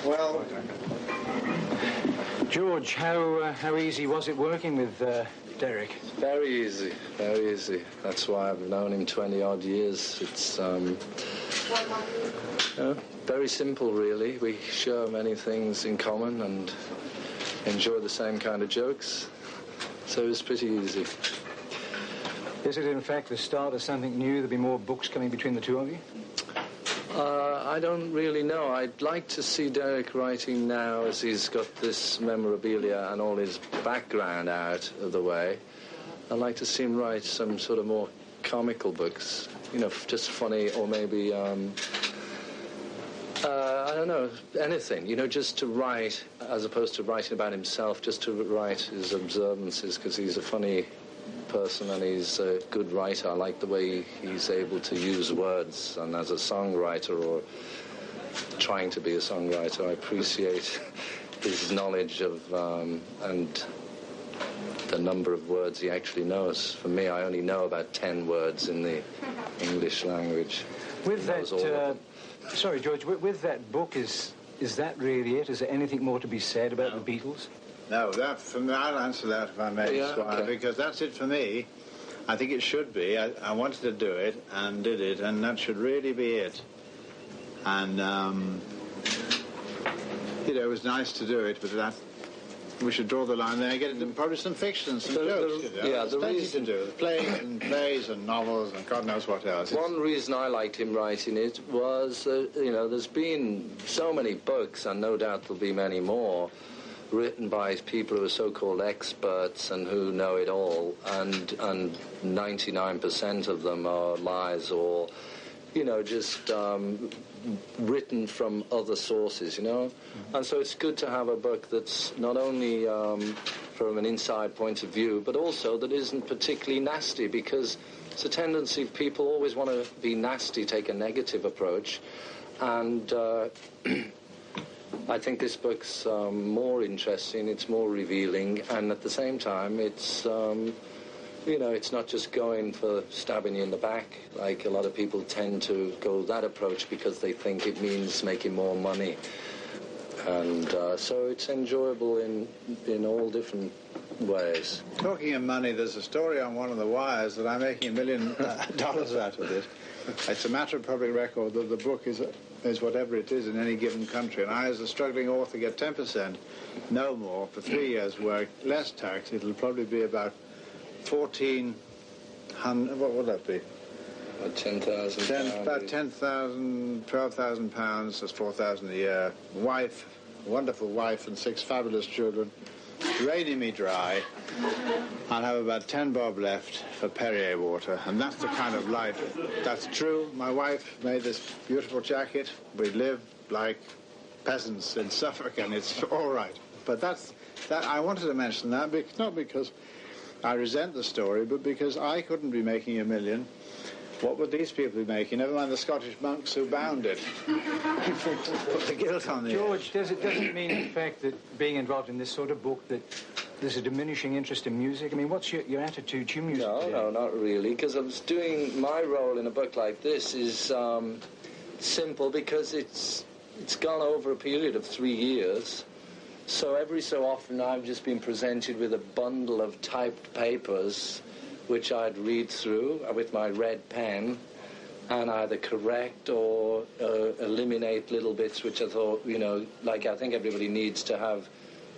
Well, George, how easy was it working with Derek? Very easy, very easy. That's why I've known him 20-odd years. It's very simple, really. We share many things in common and enjoy the same kind of jokes. So it was pretty easy. Is it, in fact, the start of something new? There'll be more books coming between the two of you? I don't really know. I'd like to see Derek writing now as he's got this memorabilia and all his background out of the way. I'd like to see him write some sort of more comical books, you know, just funny, or maybe, I don't know, anything, you know, just to write, as opposed to writing about himself, just to write his observances, because he's a funny person and he's a good writer. I like the way he's able to use words, and as a songwriter or trying to be a songwriter, I appreciate his knowledge of and the number of words he actually knows. For me, I only know about 10 words in the English language. With that, sorry, George, with that book, is that really it? Is there anything more to be said about the Beatles? No, that for me, I'll answer that if I may, Squire, because that's it for me. I think it should be. I wanted to do it and did it, and that should really be it. And, you know, it was nice to do it, but that we should draw the line there and get into probably some fiction, some jokes. You know? Yeah, the reason to do plays and novels and God knows what else. One reason I liked him writing it was, you know, there's been so many books, and no doubt there'll be many more, written by people who are so-called experts and who know it all, and 99% of them are lies or, you know, just written from other sources, you know. And so it's good to have a book that's not only from an inside point of view, but also that isn't particularly nasty, because it's a tendency of people always want to be nasty, take a negative approach, and I think this book's more interesting, it's more revealing, and at the same time it's, you know, it's not just going for stabbing you in the back, like a lot of people tend to go that approach because they think it means making more money. And so it's enjoyable in all different ways. Talking of money, there's a story on one of the wires that I'm making $1 million out of it. It's a matter of public record that the book is whatever it is in any given country, and I, as a struggling author, get 10%, no more, for 3 years' work, less tax. It'll probably be about 1,400. What would that be? About 10,000. About 10,000, 12,000 pounds. That's 4,000 a year. Wife, wonderful wife, and 6 fabulous children. Draining me dry. I'll have about 10 bob left for Perrier water, and that's the kind of life. That's true. My wife made this beautiful jacket. We live like peasants in Suffolk, and it's all right. But that I wanted to mention that, not because I resent the story, but because I couldn't be making $1 million. What would these people be making? Never mind the Scottish monks who bound it. Put the guilt on the George, does it mean, in fact, that being involved in this sort of book, that there's a diminishing interest in music? I mean, what's your attitude to music? No, not really, because I was doing my role in a book like this is simple, because it's gone over a period of 3 years. So every so often I've just been presented with a bundle of typed papers which I'd read through with my red pen and either correct or eliminate little bits which I thought, you know, like I think everybody needs to have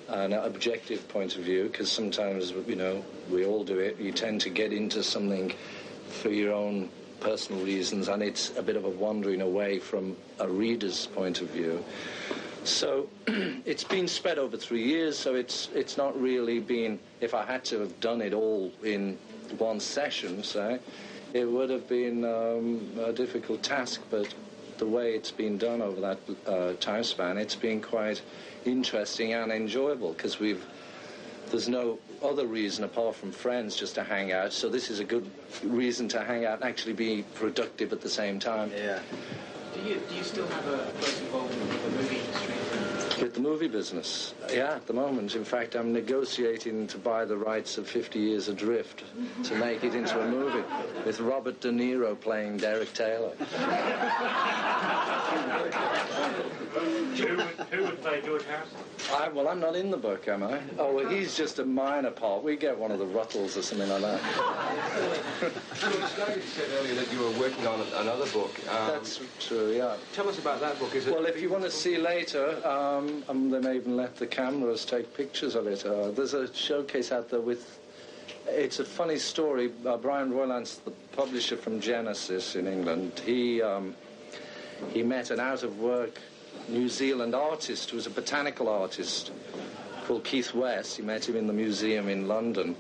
an objective point of view, because sometimes, you know, we all do it. You tend to get into something for your own personal reasons, and it's a bit of a wandering away from a reader's point of view. So it's been spread over 3 years, so it's not really been, if I had to have done it all in one session, say, it would have been a difficult task, but the way it's been done over that time span, it's been quite interesting and enjoyable, because there's no other reason apart from friends just to hang out, so this is a good reason to hang out and actually be productive at the same time. Yeah. Do you still have a close involvement with the movie industry? With the movie business? Yeah, at the moment. In fact, I'm negotiating to buy the rights of 50 Years Adrift to make it into a movie, with Robert De Niro playing Derek Taylor. Who would play George Harrison? Well, I'm not in the book, am I? Oh, well, he's just a minor part. We get one of the Ruttles or something like that. George, you said earlier that you were working on another book. That's true, yeah. Tell us about that book. Well, if you want to see later, they may even let the cameras take pictures of it. There's a showcase out there with... It's a funny story. Brian Roylance, the publisher from Genesis in England, he met an out-of-work New Zealand artist who was a botanical artist called Keith West. He met him in the museum in London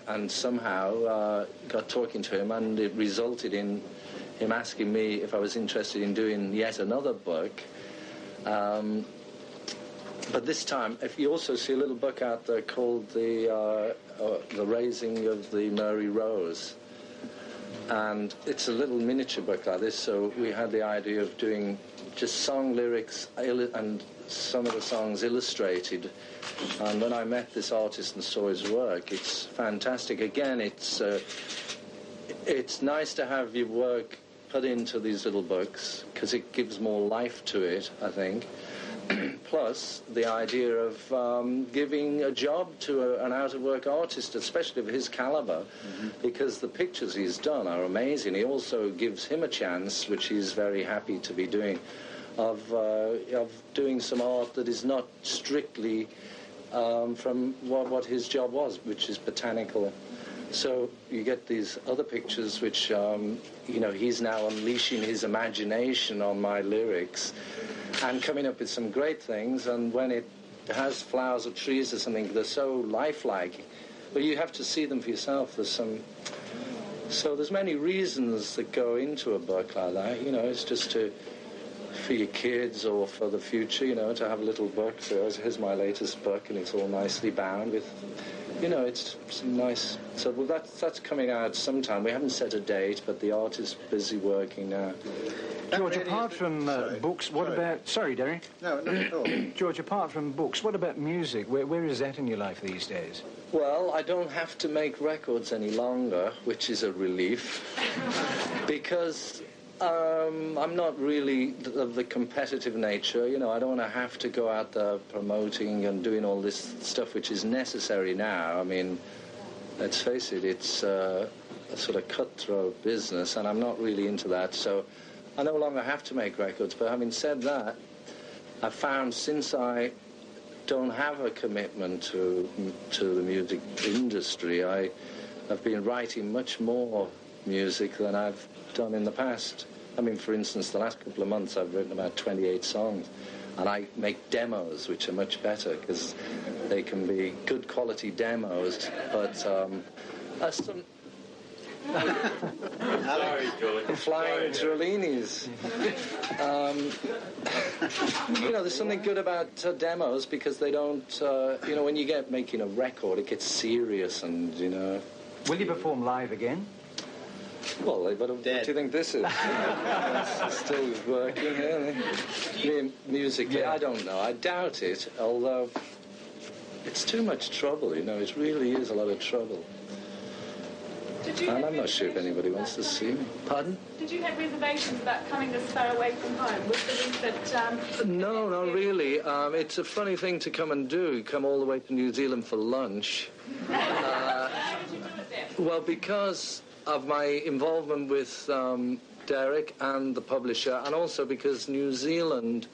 and somehow got talking to him, and it resulted in him asking me if I was interested in doing yet another book. But this time, if you also see a little book out there called The Raising of the Murray Rose. And it's a little miniature book like this, so we had the idea of doing just song lyrics and some of the songs illustrated. And when I met this artist and saw his work, it's fantastic. Again, it's nice to have your work put into these little books, because it gives more life to it, I think. Plus, the idea of giving a job to an out-of-work artist, especially of his caliber, because the pictures he's done are amazing. He also gives him a chance, which he's very happy to be doing, of doing some art that is not strictly from what his job was, which is botanical. So you get these other pictures which, he's now unleashing his imagination on my lyrics and coming up with some great things. And when it has flowers or trees or something, they're so lifelike. But you have to see them for yourself. So there's many reasons that go into a book like that. It's just for your kids or for the future, to have a little book. So here's my latest book, and it's all nicely bound with... it's some nice... So that's coming out sometime. We haven't set a date, but the art is busy working now. George, apart from books, what about... Sorry, Derek. No, not at all. George, apart from books, what about music? Where is that in your life these days? Well, I don't have to make records any longer, which is a relief, because... I'm not really of the competitive nature. I don't want to have to go out there promoting and doing all this stuff which is necessary now. I mean, let's face it, it's a sort of cutthroat business, and I'm not really into that. So I no longer have to make records. But having said that, I've found since I don't have a commitment to the music industry, I've been writing much more music than I've done in the past. I mean, for instance, the last couple of months I've written about 28 songs, and I make demos which are much better because they can be good quality demos, but some Sorry, George. flying Trellinis. There's something good about demos because they don't, when you get making a record, it gets serious and, Will you perform live again? Well, but what do you think this is? It's still working, musically, I don't know. I doubt it, although it's too much trouble, It really is a lot of trouble. And I'm not sure if anybody wants to see me. Pardon? Did you have reservations about coming this far away from home? Was the reason that... No, not really. It's a funny thing to come and do. Come all the way to New Zealand for lunch. How did you do it then? Well, because of my involvement with Derek and the publisher, and also because New Zealand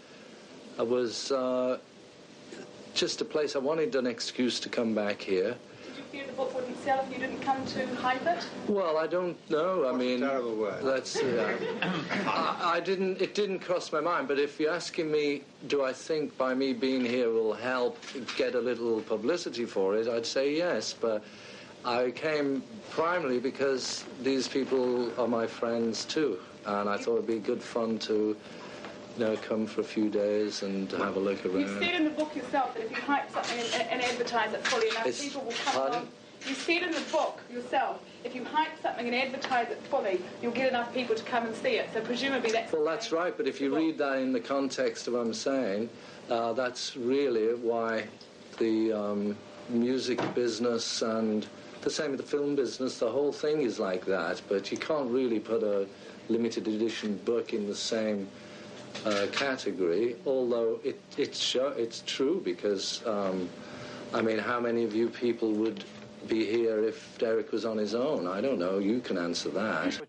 was just a place I wanted an excuse to come back here. Did you fear the book wouldn't sell if you didn't come to hype it? Well, I don't know. I mean, terrible word. That's I didn't. It didn't cross my mind. But if you're asking me, do I think by me being here will help get a little publicity for it? I'd say yes. But I came primarily because these people are my friends too, and I thought it'd be good fun to, come for a few days and have a look around. You said in the book yourself that if you hype something and advertise it fully enough, people will come along. You said in the book yourself, if you hype something and advertise it fully, you'll get enough people to come and see it. So presumably that's... Well, that's right, but if you read that in the context of what I'm saying, that's really why the music business and the same with the film business, the whole thing is like that, but you can't really put a limited edition book in the same category, although it's true because, I mean, how many of you people would be here if Derek was on his own? I don't know. You can answer that.